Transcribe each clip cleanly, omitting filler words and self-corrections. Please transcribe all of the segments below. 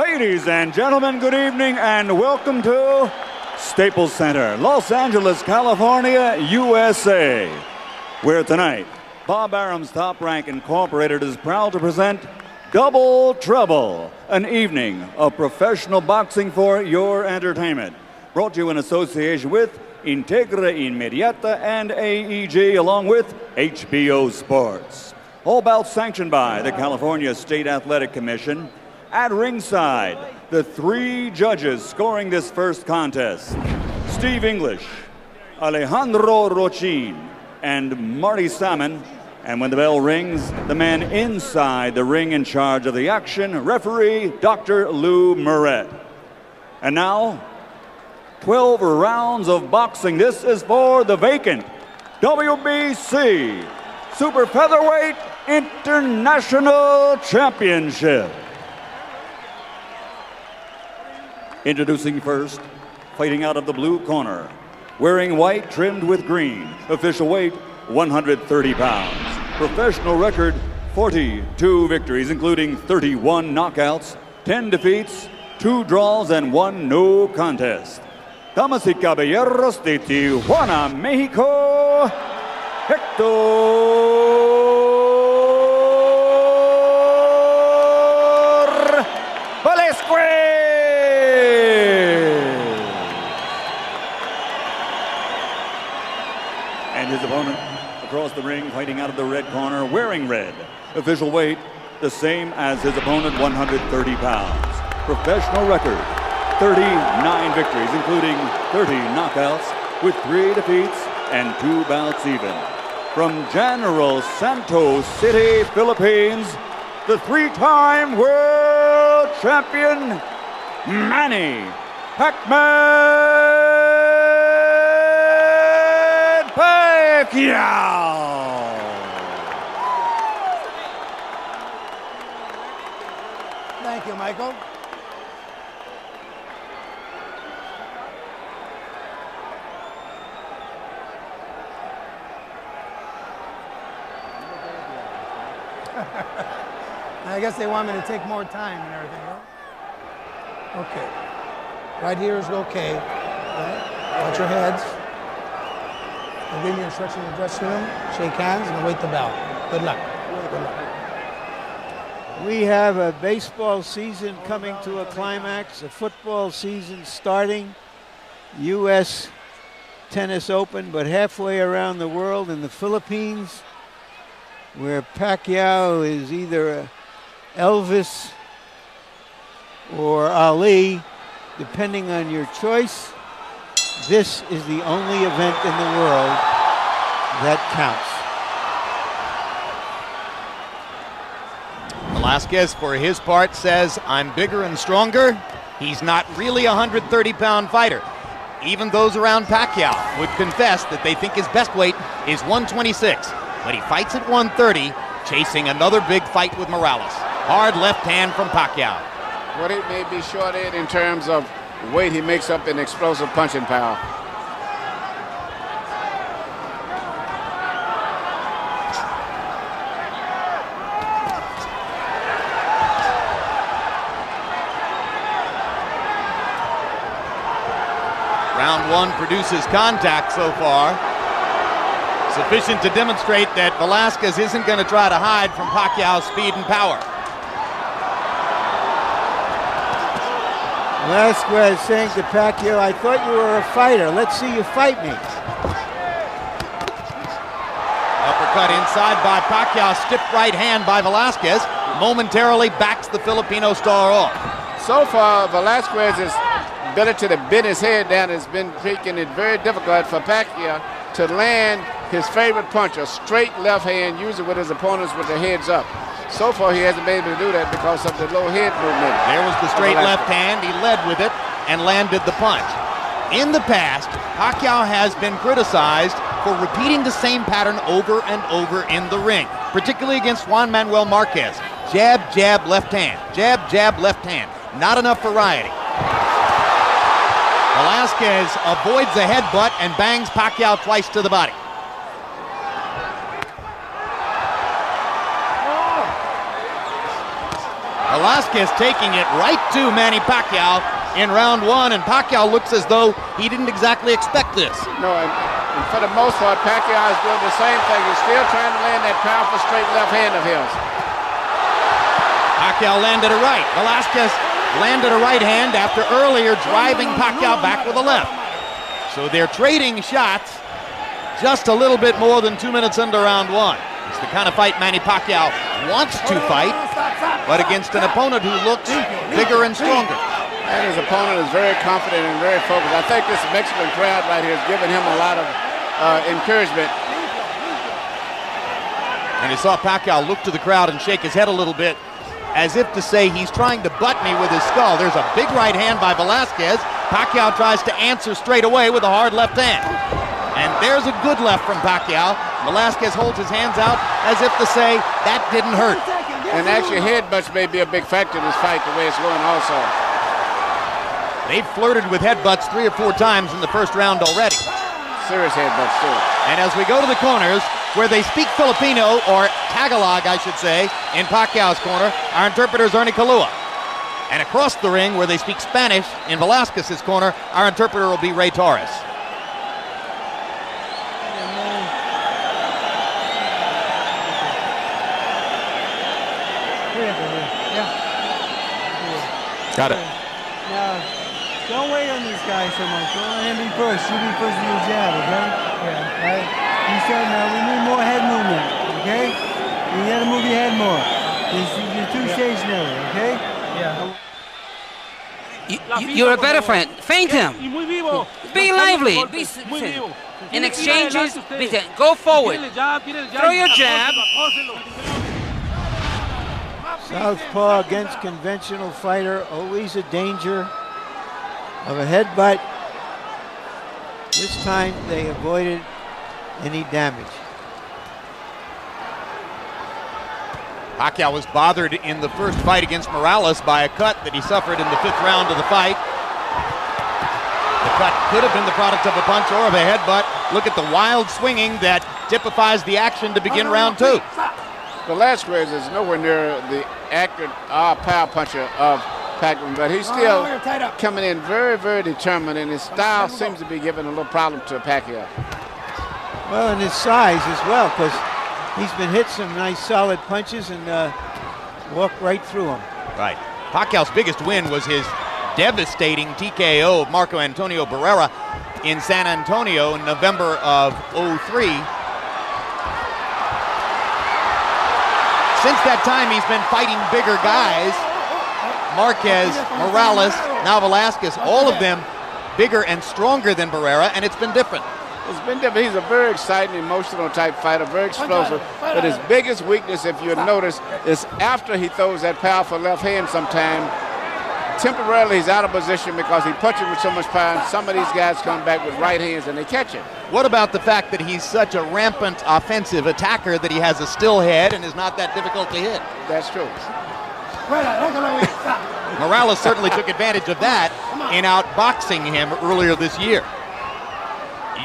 Ladies and gentlemen, good evening and welcome to Staples Center, Los Angeles, California, USA, where tonight, Bob Arum's Top Rank Incorporated is proud to present Double Trouble, an evening of professional boxing for your entertainment. Brought to you in association with Integra Inmediata and AEG, along with HBO Sports. All bouts sanctioned by the California State Athletic Commission. At ringside, the three judges scoring this first contest: Steve English, Alejandro Rochin, and Marty Salmon. And when the bell rings, the man inside the ring in charge of the action, referee Dr. Lou MORET. And now, 12 rounds of boxing. This is for the vacant WBC Super Featherweight International Championship. Introducing first, fighting out of the blue corner, wearing white trimmed with green, official weight 130 pounds. Professional record 42 victories, including 31 knockouts, 10 defeats, 2 draws, and 1 no contest. Damas y caballeros de Tijuana, Mexico, Héctor Velázquez. And his opponent across the ring, fighting out of the red corner, wearing red. Official weight, the same as his opponent, 130 pounds. Professional record, 39 victories, including 30 knockouts, with 3 defeats and 2 bouts even. From General Santos City, Philippines, the 3-time world champion, Manny Pacquiao. Thank you, Michael. I guess they want me to take more time and everything, right? Okay. Right here is okay. Right? Watch your heads. I'll give you instruction in the dressing room. Shake hands and await the bell. Good luck. Good luck. We have a baseball season coming to a climax, a football season starting, U.S. Tennis Open, but halfway around the world in the Philippines, where Pacquiao is either Elvis or Ali, depending on your choice. This is the only event in the world that counts. Velázquez, for his part, says, I'm bigger and stronger. He's not really a 130-pound fighter. Even those around Pacquiao would confess that they think his best weight is 126. But he fights at 130, chasing another big fight with Morales. Hard left hand from Pacquiao. What it may be short in terms of weight, he makes up in explosive punching power. Round 1 produces contact so far, sufficient to demonstrate that Velázquez isn't going to try to hide from Pacquiao's speed and power. Velázquez saying to Pacquiao, I thought you were a fighter. Let's see you fight me. Uppercut inside by Pacquiao, stiff right hand by Velázquez, momentarily backs the Filipino star off. So far, Velázquez's ability to bend his head down has been making it very difficult for Pacquiao to land his favorite punch, a straight left hand, usually with his opponents with their heads up. So far, he hasn't been able to do that because of the low head movement. There was the straight left hand. He led with it and landed the punch. In the past, Pacquiao has been criticized for repeating the same pattern over and over in the ring, particularly against Juan Manuel Marquez. Jab, jab, left hand. Jab, jab, left hand. Not enough variety. Velázquez avoids a headbutt and bangs Pacquiao twice to the body. Velázquez taking it right to Manny Pacquiao in round one, and Pacquiao looks as though he didn't exactly expect this. No, and for the most part, Pacquiao is doing the same thing. He's still trying to land that powerful straight left hand of his. Pacquiao landed a right. Velázquez landed a right hand after earlier driving Pacquiao back with a left. So they're trading shots just a little bit more than 2 minutes into round one. It's the kind of fight Manny Pacquiao wants to fight, but against an opponent who looks bigger and stronger. And his opponent is very confident and very focused. I think this Mexican crowd right here is giving him a lot of encouragement. And you saw Pacquiao look to the crowd and shake his head a little bit, as if to say he's trying to butt me with his skull. There's a big right hand by Velázquez. Pacquiao tries to answer straight away with a hard left hand. And there's a good left from Pacquiao. Velázquez holds his hands out as if to say, that didn't hurt. And actually, headbutts may be a big factor in this fight, the way it's going also. They've flirted with headbutts 3 or 4 times in the first round already. Serious headbutts, too. And as we go to the corners, where they speak Filipino, or Tagalog, I should say, in Pacquiao's corner, our interpreter is Ernie Kalua. And across the ring, where they speak Spanish, in Velázquez's corner, our interpreter will be Ray Torres. Got it. Now, don't wait on this guy so much. Don't let him be first. You be first to your jab, okay? Yeah. Right? You said now we need more head movement, okay? You gotta move your head more. You're too stationary, okay? Yeah. You're a better friend. Feint him. Be lively. In exchanges, go forward. Throw your jab. Southpaw against conventional fighter, always a danger of a headbutt. This time they avoided any damage. Pacquiao was bothered in the first fight against Morales by a cut that he suffered in the 5th round of the fight. The cut could have been the product of a punch or of a headbutt. Look at the wild swinging that typifies the action to begin round 2. Velázquez is nowhere near the accurate power puncher of Pacquiao, but he's still coming in very, very determined, and his style seems to be giving a little problem to Pacquiao. Well, and his size as well, because he's been hit some nice solid punches and walked right through them. Right. Pacquiao's biggest win was his devastating TKO of Marco Antonio Barrera in San Antonio in November of '03. Since that time, he's been fighting bigger guys. Marquez, Morales, now Velázquez, all of them bigger and stronger than Barrera, and it's been different. It's been different. He's a very exciting, emotional type fighter, very explosive. But his biggest weakness, if you notice, is after he throws that powerful left hand sometime, temporarily he's out of position because he punches with so much power, and some of these guys come back with right hands and they catch him. What about the fact that he's such a rampant offensive attacker that he has a still head and is not that difficult to hit? That's true. Morales certainly took advantage of that in outboxing him earlier this year.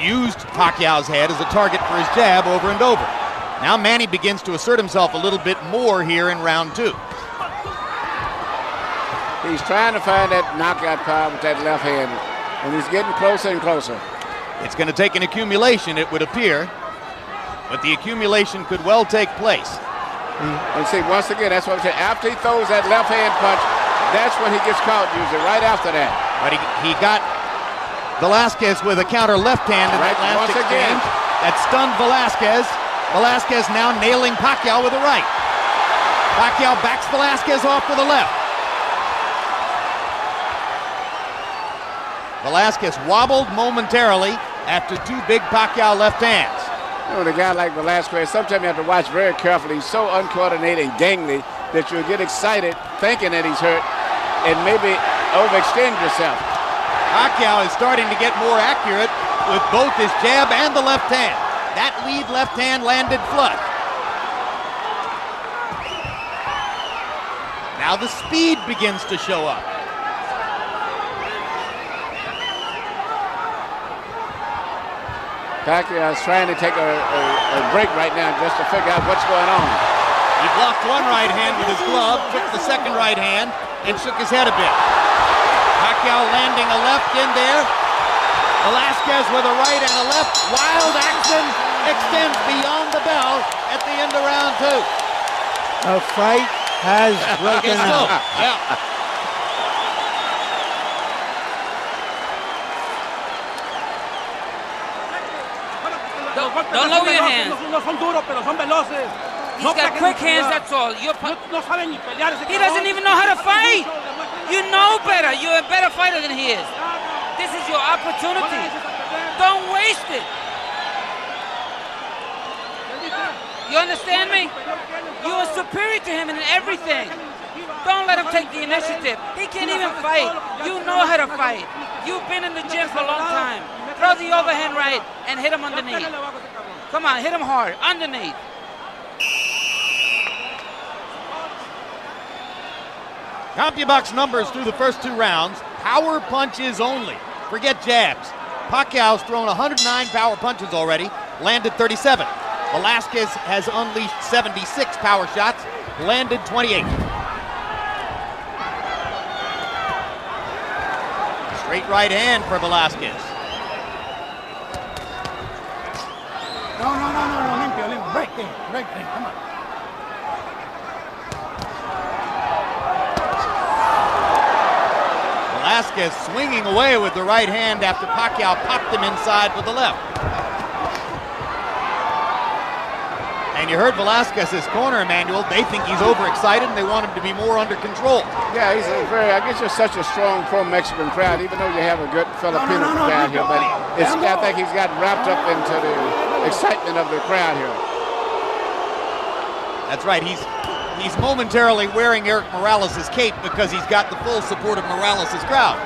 Used Pacquiao's head as a target for his jab over and over. Now Manny begins to assert himself a little bit more here in round 2. He's trying to find that knockout power with that left hand, and he's getting closer and closer. It's going to take an accumulation, it would appear, but the accumulation could well take place. And see, once again, that's what I'm saying. After he throws that left hand punch, that's when he gets caught usually, right after that. But he got Velázquez with a counter left hand in that last exchange. That stunned Velázquez. Velázquez now nailing Pacquiao with a right. Pacquiao backs Velázquez off with a left. Velázquez wobbled momentarily after 2 big Pacquiao left hands. You know, with a guy like Velázquez, sometimes you have to watch very carefully. He's so uncoordinated and gangly that you'll get excited thinking that he's hurt and maybe overextend yourself. Pacquiao is starting to get more accurate with both his jab and the left hand. That lead left hand landed flush. Now the speed begins to show up. Pacquiao is trying to take a break right now just to figure out what's going on. He blocked one right hand with his glove, took the second right hand, and shook his head a bit. Pacquiao landing a left in there. Velázquez with a right and a left. Wild action extends beyond the bell at the end of round 2. A fight has broken out. Yeah. Don't lower your hands. He's got quick hands, that's all. He doesn't even know how to fight. You know better. You're a better fighter than he is. This is your opportunity. Don't waste it. You understand me? You are superior to him in everything. Don't let him take the initiative. He can't even fight. You know how to fight. You've been in the gym for a long time. Throw the overhand right and hit him underneath. Come on, hit him hard, underneath. CompuBox numbers through the first 2 rounds. Power punches only. Forget jabs. Pacquiao's thrown 109 power punches already, landed 37. Velázquez has unleashed 76 power shots, landed 28. Straight right hand for Velázquez. No, limpio. Break thing, come on. Velázquez swinging away with the right hand after Pacquiao popped him inside with the left. And you heard Velázquez's corner, Emmanuel. They think he's overexcited and they want him to be more under control. Yeah, he's I guess you're such a strong pro-Mexican crowd, even though you have a good Filipino crowd here. But I think he's gotten wrapped up into the excitement of the crowd here. That's right. He's momentarily wearing Érik Morales' cape because he's got the full support of Morales' crowd.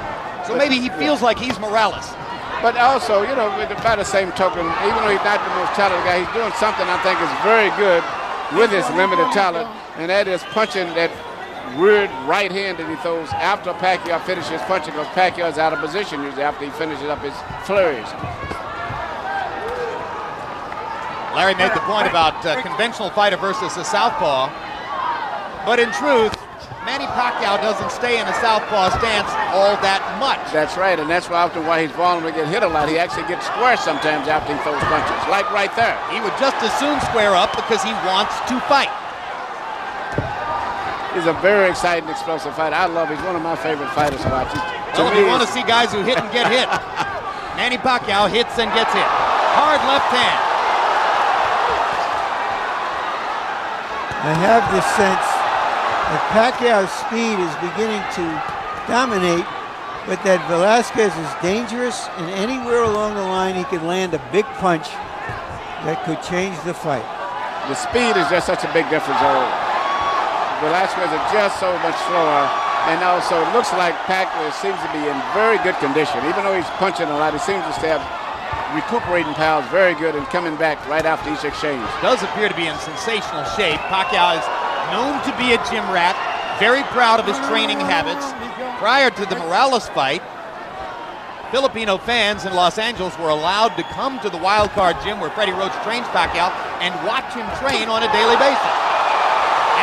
So maybe he feels like he's Morales. But also, you know, by the same token, even though he's not the most talented guy, he's doing something I think is very good with his limited talent, and that is punching that weird right hand that he throws after Pacquiao finishes punching, because Pacquiao is out of position usually after he finishes up his flurries. Larry made the point about conventional fighter versus a southpaw, but in truth, Manny Pacquiao doesn't stay in a southpaw stance all that much. That's right, and that's why often why he's vulnerable to get hit a lot. He actually gets square sometimes after he throws punches, like right there. He would just as soon square up because he wants to fight. He's a very exciting, explosive fighter. I love him. He's one of my favorite fighters to watch. Well, if you want to see guys who hit and get hit, Manny Pacquiao hits and gets hit. Hard left hand. I have this sense that Pacquiao's speed is beginning to dominate, but that Velázquez is dangerous, and anywhere along the line he could land a big punch that could change the fight. The speed is just such a big difference. Velázquez is just so much slower, and also it looks like Pacquiao seems to be in very good condition. Even though he's punching a lot, he seems to have recuperating powers very good and coming back right after each exchange. Does appear to be in sensational shape. Pacquiao is known to be a gym rat, very proud of his training habits. Prior to the Morales fight, Filipino fans in Los Angeles were allowed to come to the Wild Card gym where Freddie Roach trains Pacquiao and watch him train on a daily basis.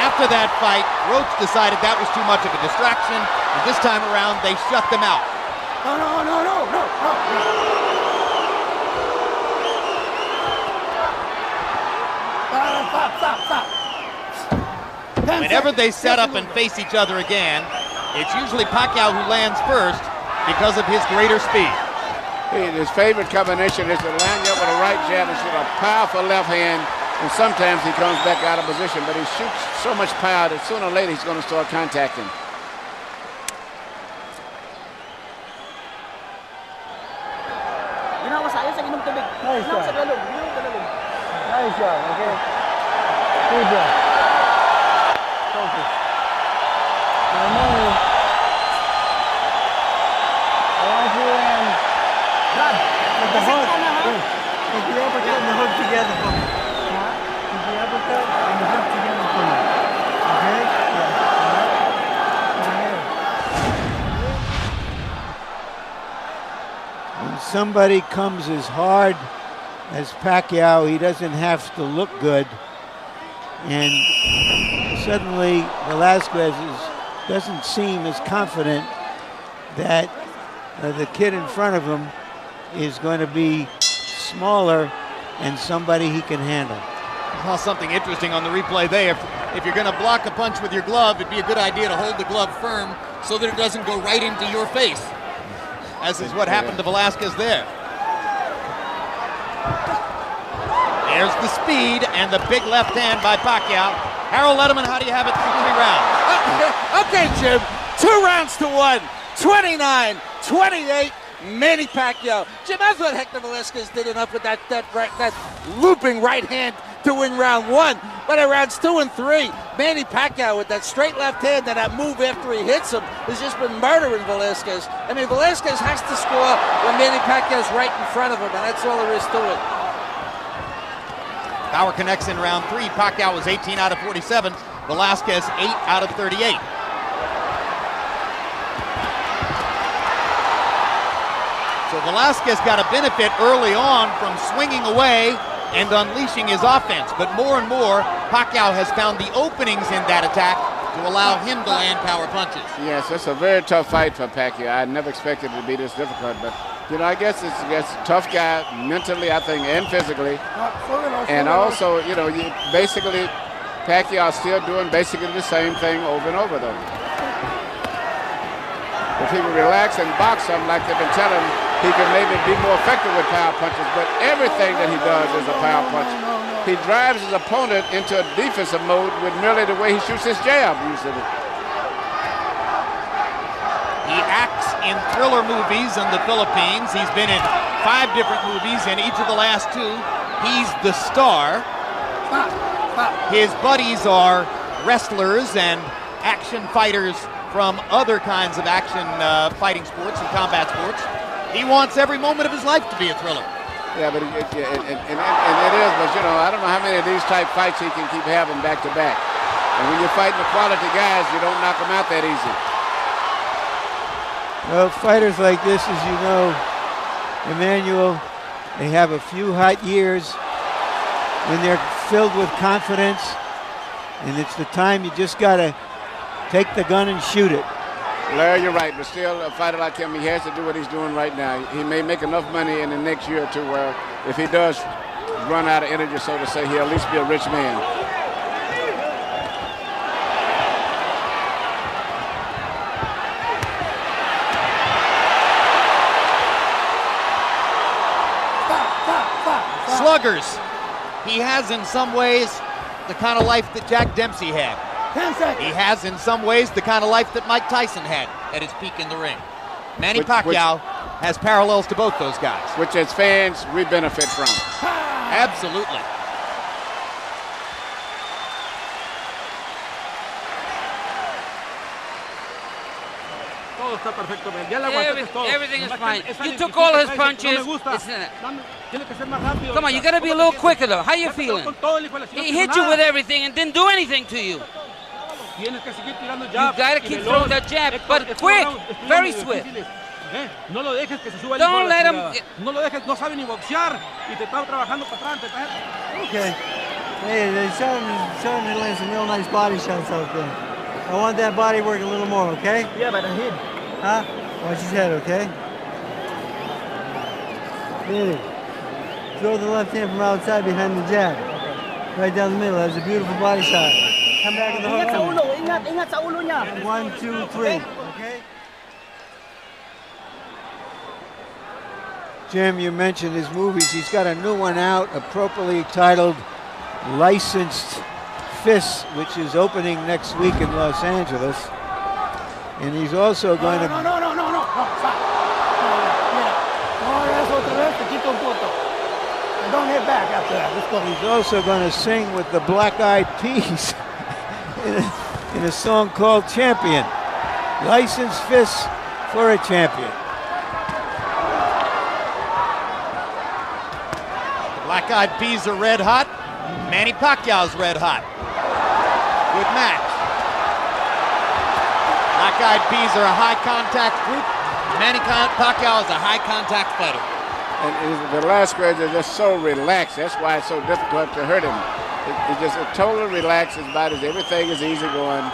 After that fight, Roach decided that was too much of a distraction, and this time around they shut them out. No. Stop. Whenever they set up and face each other again, it's usually Pacquiao who lands first because of his greater speed. His favorite combination is to land up with a right jab and shoot a powerful left hand, and sometimes he comes back out of position, but he shoots so much power that sooner or later he's going to start contacting. Nice job, okay? Good job. Focus. I want you and cut. With the hook. Put the uppercut and the hook together for me. Put the uppercut and the hook together for me. Okay? Yeah. When somebody comes as hard as Pacquiao, he doesn't have to look good. And suddenly Velázquez doesn't seem as confident that the kid in front of him is going to be smaller and somebody he can handle. I saw something interesting on the replay there. If you're going to block a punch with your glove, it'd be a good idea to hold the glove firm so that it doesn't go right into your face, as is what happened to Velázquez there. There's the speed and the big left hand by Pacquiao. Harold Letterman, how do you have it through 3 rounds? Okay, Jim. 2 rounds to 1. 29-28. Manny Pacquiao. Jim, that's what Héctor Velázquez did enough with that looping right hand to win round 1. But in rounds 2 and 3, Manny Pacquiao with that straight left hand and that move after he hits him has just been murdering Velázquez. I mean, Velázquez has to score when Manny Pacquiao's right in front of him, and that's all there is to it. Power connects in round 3. Pacquiao was 18 out of 47. Velázquez 8 out of 38. So Velázquez got a benefit early on from swinging away and unleashing his offense. But more and more, Pacquiao has found the openings in that attack to allow him to land power punches. Yes, it's a very tough fight for Pacquiao. I never expected it to be this difficult, but I guess it's a tough guy mentally, I think, and physically. And also, basically, Pacquiao still doing basically the same thing over and over, though. If he would relax and box him like they've been telling him, he can maybe be more effective with power punches, but everything that he does is a power punch. He drives his opponent into a defensive mode with merely the way he shoots his jab usually. He acts in thriller movies in the Philippines. He's been in 5 different movies, and each of the last 2, he's the star. His buddies are wrestlers and action fighters from other kinds of action fighting sports and combat sports. He wants every moment of his life to be a thriller. Yeah, but it is, but I don't know how many of these type fights he can keep having back to back. And when you're fighting the quality guys, you don't knock them out that easy. Well, fighters like this, as you know, Emmanuel, they have a few hot years when they're filled with confidence, and it's the time you just got to take the gun and shoot it. Larry, you're right, but still, a fighter like him, he has to do what he's doing right now. He may make enough money in the next year or 2 where if he does run out of energy, so to say, he'll at least be a rich man. Sluggers. He has in some ways the kind of life that Jack Dempsey had. 10 seconds. He has in some ways the kind of life that Mike Tyson had at his peak in the ring. Manny Pacquiao has parallels to both those guys. Which as fans, we benefit from. Absolutely. Everything is fine. You took all his punches. Come on, you got to be a little quicker, though. How you feeling? He hit you with everything and didn't do anything to you. You got to keep throwing that jab, but quick, very swift. Don't let him. Okay. Hey, they showed him to land some real nice body shots out there. I want that body work a little more, okay? Yeah, but the head. Huh? Watch his head, okay? Really. Throw the left hand from outside behind the jab. Right down the middle. That's a beautiful body shot. Come back in the hook. Ingat sa ulo niya. 1, 2, 3. Okay? Jim, you mentioned his movies. He's got a new one out, appropriately titled Licensed Fists, which is opening next week in Los Angeles. And he's also going to... No, stop. And don't hit back after that. Let's go. He's also going to sing with the Black Eyed Peas in a song called Champion. Licensed Fists for a Champion. The Black Eyed Peas are red hot. Manny Pacquiao's red hot. Good match. Black Eyed Peas are a high contact group. Manny Pacquiao is a high contact fighter. And Velázquez is just so relaxed. That's why it's so difficult to hurt him. It's just totally relaxed. His body, everything is easy going,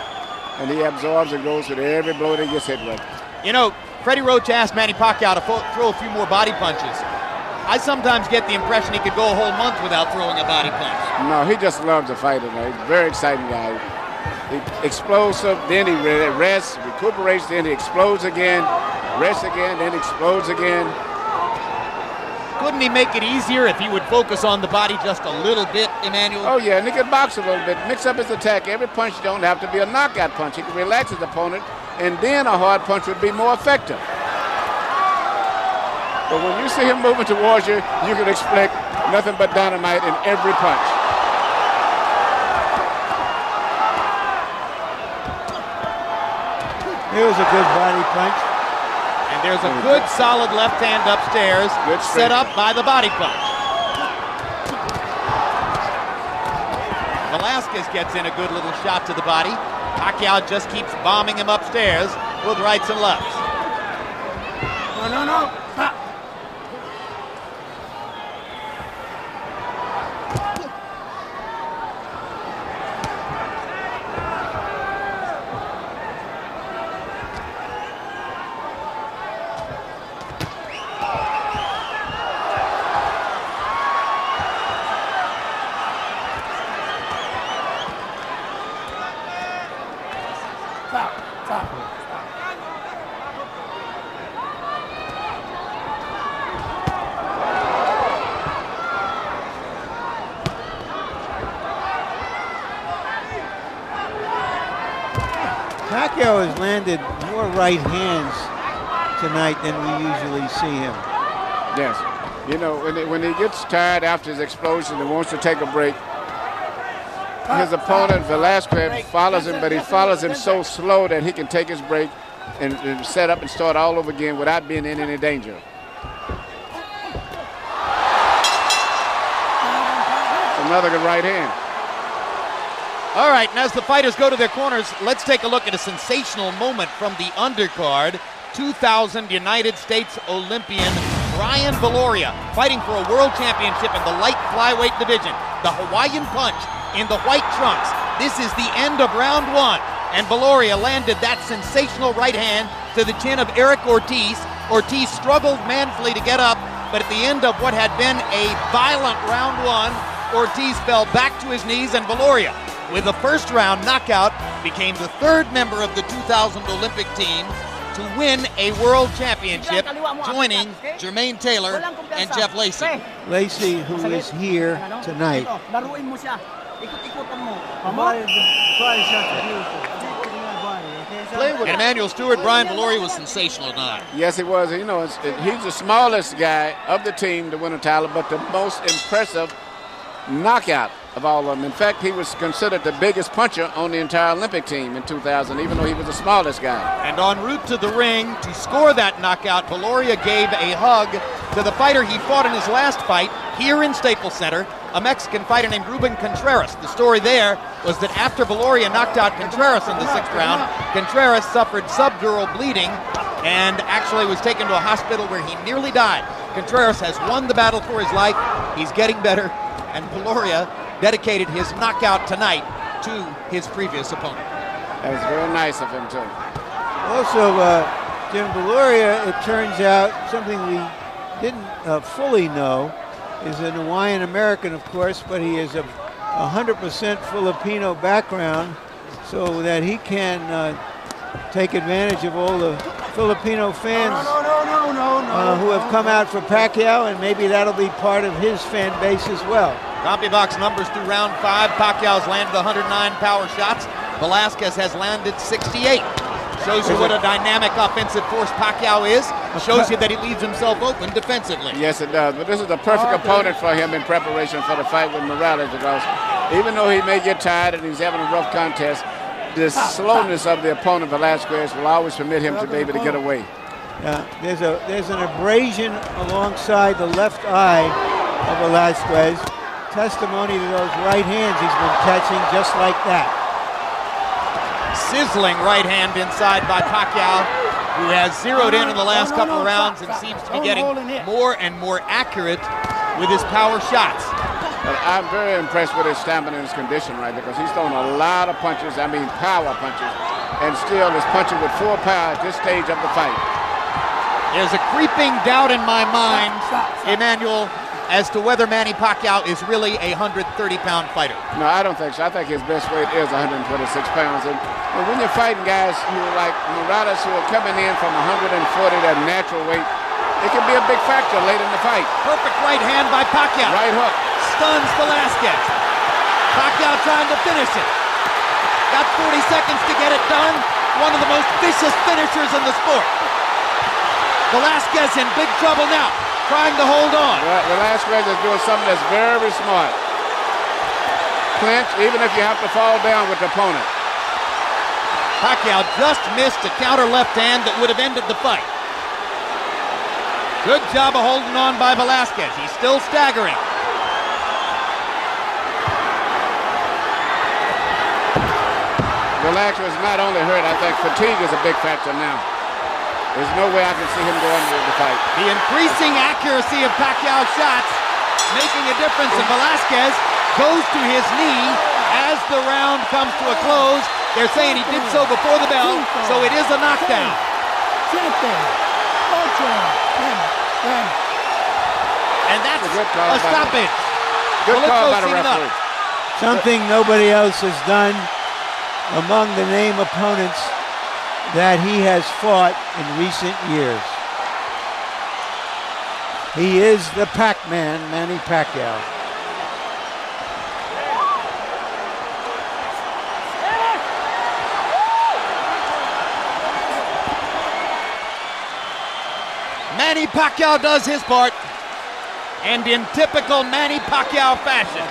and he absorbs and goes with every blow that he gets hit with. You know, Freddie Roach asked Manny Pacquiao to throw a few more body punches. I sometimes get the impression he could go a whole month without throwing a body punch. No, he just loves to fight. He's a very exciting guy. He explosive, then he rests, recuperates, then he explodes again, rests again, then explodes again. Couldn't he make it easier if he would focus on the body just a little bit, Emmanuel? Oh, yeah, and he can box a little bit, mix up his attack. Every punch don't have to be a knockout punch. He can relax his opponent, and then a hard punch would be more effective. But when you see him moving towards you, you can expect nothing but dynamite in every punch. It was a good body punch. And there's a good solid left hand upstairs, set up by the body punch. Velázquez gets in a good little shot to the body. Pacquiao just keeps bombing him upstairs with rights and lefts. No. Stop. Pacquiao has landed more right hands tonight than we usually see him. Yes. You know, when he gets tired after his explosion and wants to take a break, his opponent, Velázquez, follows him, but he follows him so slow that he can take his break and set up and start all over again without being in any danger. Another good right hand. All right, and as the fighters go to their corners, let's take a look at a sensational moment from the undercard. 2000 United States Olympian Brian Viloria fighting for a world championship in the light flyweight division. The Hawaiian punch in the white trunks. This is the end of round one, and Viloria landed that sensational right hand to the chin of Érik Ortiz. Ortiz struggled manfully to get up, but at the end of what had been a violent round one, Ortiz fell back to his knees, and Viloria, with a first-round knockout, became the third member of the 2000 Olympic team to win a world championship, joining Jermaine Taylor and Jeff Lacey. Lacey, who is here tonight. And Emmanuel Stewart, Brian Viloria was sensational tonight. Yes, he was. You know, he's the smallest guy of the team to win a title, but the most impressive knockout of all of them. In fact, he was considered the biggest puncher on the entire Olympic team in 2000, even though he was the smallest guy. And en route to the ring to score that knockout, Viloria gave a hug to the fighter he fought in his last fight here in Staples Center, a Mexican fighter named Ruben Contreras. The story there was that after Viloria knocked out Contreras in the 6th round, Contreras suffered subdural bleeding and actually was taken to a hospital where he nearly died. Contreras has won the battle for his life. He's getting better, and Viloria dedicated his knockout tonight to his previous opponent. That was very nice of him, too. Also, Jim Viloria, it turns out, something we didn't fully know, is an Hawaiian American, of course, but he is a 100% Filipino background, so that he can take advantage of all the Filipino fans who have come out for Pacquiao, and maybe that'll be part of his fan base as well. CompuBox numbers through round 5. Pacquiao's landed 109 power shots. Velázquez has landed 68. Shows you what a dynamic offensive force Pacquiao is. Shows you that he leaves himself open defensively. Yes, it does. But this is the perfect opponent for him in preparation for the fight with Morales, because even though he may get tired and he's having a rough contest, the slowness of the opponent, Velázquez, will always permit him to be able to get away. There's an abrasion alongside the left eye of Velázquez. Testimony to those right hands he's been catching just like that. Sizzling right hand inside by Pacquiao. who has zeroed in the last couple of rounds and seems to be getting more and more accurate with his power shots. But I'm very impressed with his stamina and his condition, right? Because he's thrown a lot of punches, I mean power punches, and still is punching with full power at this stage of the fight. There's a creeping doubt in my mind, Emmanuel, as to whether Manny Pacquiao is really a 130-pound fighter. No, I don't think so. I think his best weight is 126 pounds. And when you're fighting guys who are like Morales, who are coming in from 140, that natural weight, it can be a big factor late in the fight. Perfect right hand by Pacquiao. Right hook. Stuns Velázquez. Pacquiao trying to finish it. Got 40 seconds to get it done. One of the most vicious finishers in the sport. Velázquez in big trouble now, trying to hold on. Well, Velázquez is doing something that's very smart. Clinch, even if you have to fall down with the opponent. Pacquiao just missed a counter left hand that would have ended the fight. Good job of holding on by Velázquez. He's still staggering. Velázquez is not only hurt, I think fatigue is a big factor now. There's no way I can see him going into the fight. The increasing accuracy of Pacquiao's shots making a difference, and Velázquez goes to his knee as the round comes to a close. They're saying he did so before the bell, so it is a knockdown. And that's a stoppage. Good call by the referee. Something nobody else has done among the name opponents that he has fought in recent years. He is the Pac-Man, Manny Pacquiao. Manny Pacquiao does his part, and in typical Manny Pacquiao fashion,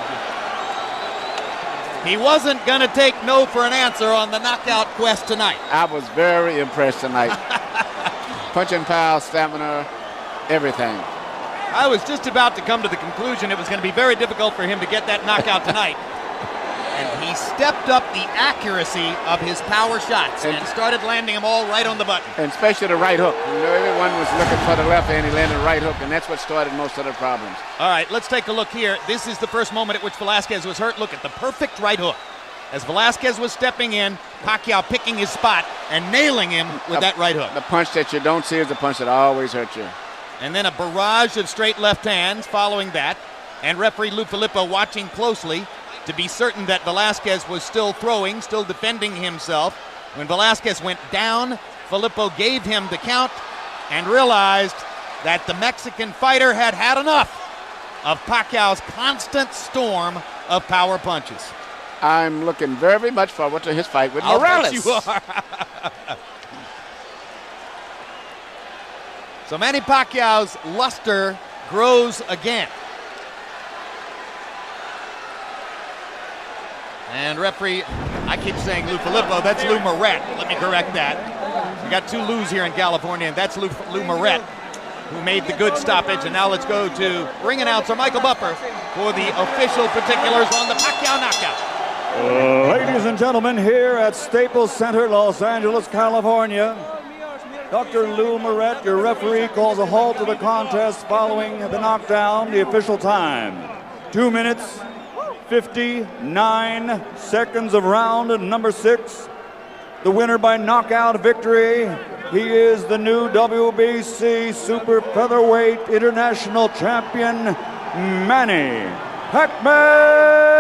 he wasn't going to take no for an answer on the knockout quest tonight. I was very impressed tonight. Punching power, stamina, everything. I was just about to come to the conclusion it was going to be very difficult for him to get that knockout tonight. And he stepped up the accuracy of his power shots and started landing them all right on the button. And especially the right hook. You know, everyone was looking for the left hand, he landed the right hook, and that's what started most of the problems. All right, let's take a look here. This is the first moment at which Velázquez was hurt. Look at the perfect right hook. As Velázquez was stepping in, Pacquiao picking his spot and nailing him with that right hook. The punch that you don't see is the punch that always hurts you. And then a barrage of straight left hands following that. And referee Lou Filippo watching closely to be certain that Velázquez was still throwing, still defending himself. When Velázquez went down, Filippo gave him the count and realized that the Mexican fighter had had enough of Pacquiao's constant storm of power punches. I'm looking very much forward to his fight with Morales. Bet you are. So Manny Pacquiao's luster grows again. And referee, I keep saying Lou Filippo, that's Lou Moret. Let me correct that. We got two Lou's here in California, and that's Lou Moret, who made the good stoppage. And now let's go to ring announcer Michael Buffer for the official particulars on the Pacquiao knockout. Ladies and gentlemen, here at Staples Center, Los Angeles, California, Dr. Lou Moret, your referee, calls a halt to the contest following the knockdown. The official time, 2 minutes, 59 seconds of round number 6. The winner by knockout victory. He is the new WBC Super Featherweight International Champion, Manny Pacquiao.